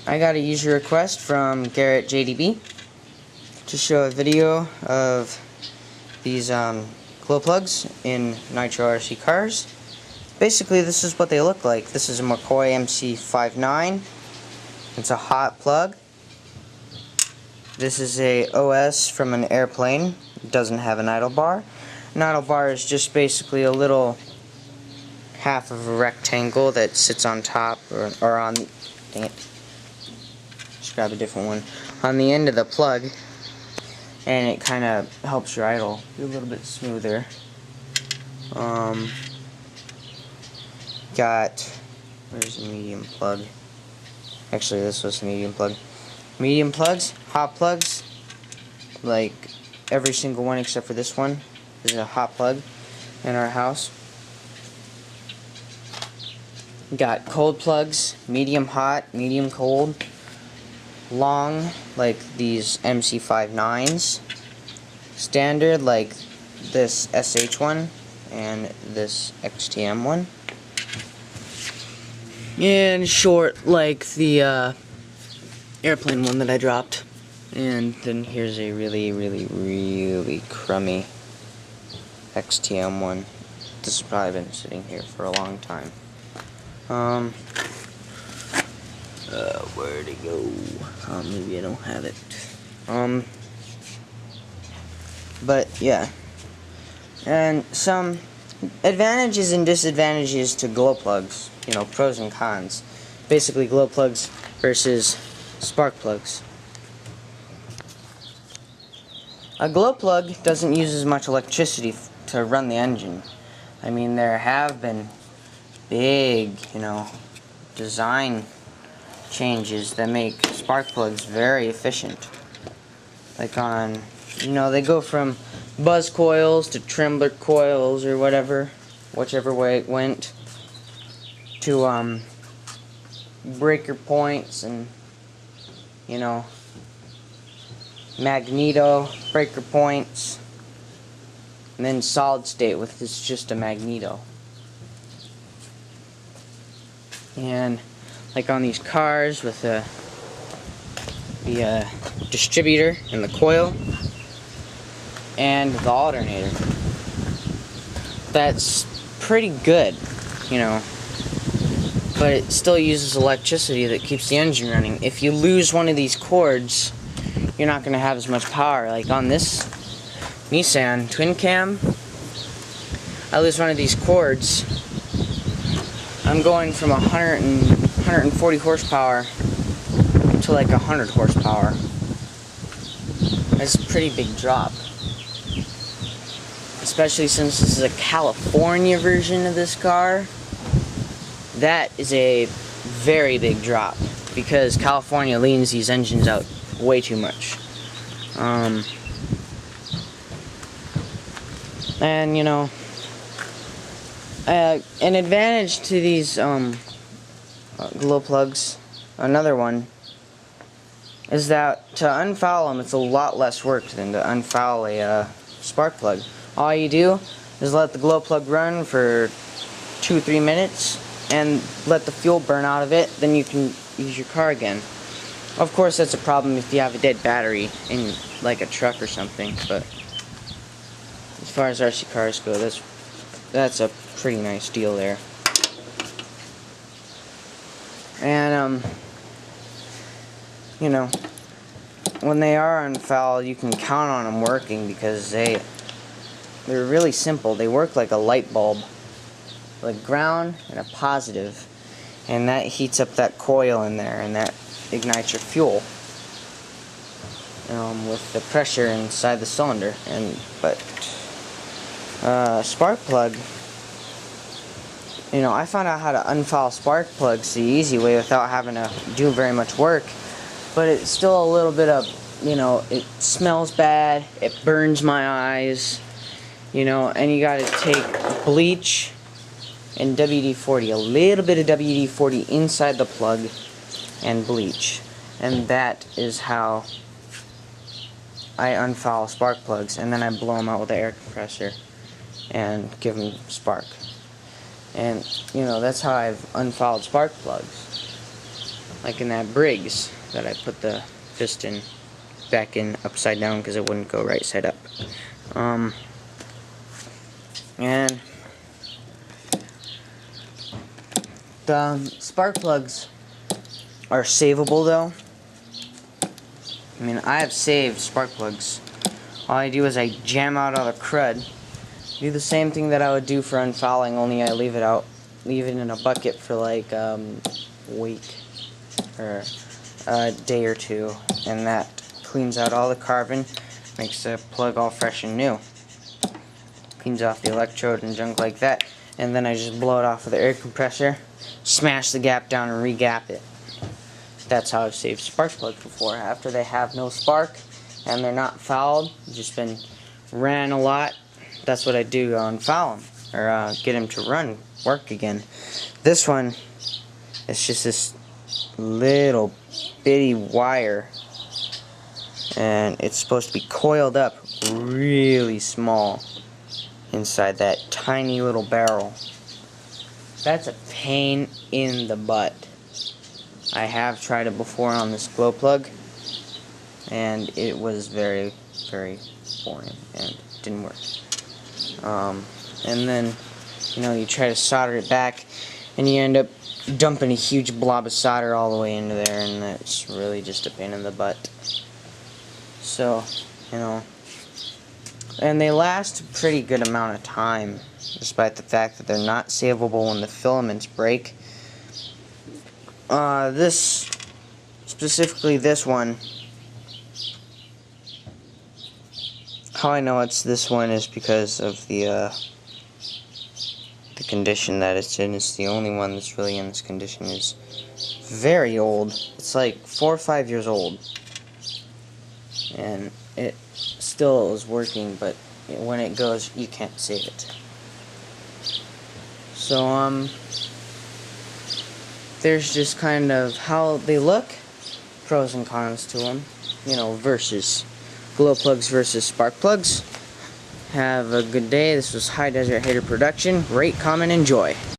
I got a user request from garrettJDB to show a video of these glow plugs in nitro RC cars. Basically, this is what they look like. This is a McCoy MC59. It's a hot plug. This is a OS from an airplane. It doesn't have an idle bar. An idle bar is just basically a little half of a rectangle that sits on top or on, dang it, just grab a different one, on the end of the plug, and it kind of helps your idle be a little bit smoother. Where's the medium plug? Actually, this was the medium plug. Medium plugs, hot plugs, like every single one except for this one is a hot plug in our house. Got cold plugs, medium hot, medium cold, long like these MC59s, standard like this SH one and this XTM one, and short like the airplane one that I dropped. And then here's a really crummy XTM one. This has probably been sitting here for a long time. Where'd it go? Maybe I don't have it. But yeah. And some advantages and disadvantages to glow plugs. You know, pros and cons. Basically, glow plugs versus spark plugs. A glow plug doesn't use as much electricity to run the engine. I mean, there have been big, design changes that make spark plugs very efficient. Like on, they go from buzz coils to trembler coils or whichever way it went, to breaker points and, magneto breaker points, and then solid state with it's just a magneto. And like on these cars with the distributor and the coil and the alternator, that's pretty good, but it still uses electricity that keeps the engine running. If you lose one of these cords, you're not going to have as much power. Like on this Nissan twin cam, I lose one of these cords, I'm going from 140 horsepower to like 100 horsepower. That's a pretty big drop. Especially since this is a California version of this car. That is a very big drop, because California leans these engines out way too much. And an advantage to these glow plugs, another one, is that to unfoul them, it's a lot less work than to unfoul a spark plug. All you do is let the glow plug run for 2-3 minutes and let the fuel burn out of it, then you can use your car again. Of course, that's a problem if you have a dead battery in like a truck or something, but as far as RC cars go, that's a pretty nice deal there. And when they are unfouled, you can count on them working, because they're really simple. They work like a light bulb, like ground and a positive, and that heats up that coil in there, and that ignites your fuel with the pressure inside the cylinder. But spark plug, I found out how to unfoul spark plugs the easy way without having to do very much work, but it's still a little bit of, it smells bad, it burns my eyes, and you gotta take bleach and WD-40, a little bit of WD-40 inside the plug and bleach, and that is how I unfoul spark plugs. And then I blow them out with the air compressor and give them spark. And that's how I've unfouled spark plugs. like in that Briggs that I put the piston back in upside down because it wouldn't go right side up. And the spark plugs are savable though. I mean, I have saved spark plugs. All I do is I jam out all the crud, do the same thing that I would do for unfouling, only I leave it in a bucket for like a week or a day or two, and that cleans out all the carbon, makes the plug all fresh and new. Cleans off the electrode and junk like that, and then I just blow it off with the air compressor, smash the gap down and re-gap it. That's how I've saved spark plugs before. After they have no spark and they're not fouled, just been ran a lot, that's what I do, unfoul them or get them to run, work again. This one, it's just this little bitty wire, and it's supposed to be coiled up really small inside that tiny little barrel. That's a pain in the butt. I have tried it before on this glow plug, and it was very, very boring and didn't work. And then, you know, you try to solder it back, and you end up dumping a huge blob of solder all the way into there, and that's really just a pain in the butt. So, you know, and they last a pretty good amount of time, despite the fact that they're not savable when the filaments break. Specifically this one, how I know it's this one is because of the condition that it's in. It's the only one that's really in this condition. Is very old. It's like 4 or 5 years old, and it still is working, but when it goes, you can't save it. So there's just kind of how they look, pros and cons to them, you know, versus glow plugs versus spark plugs. Have a good day. This was High Desert Hater Production. Rate, comment, enjoy.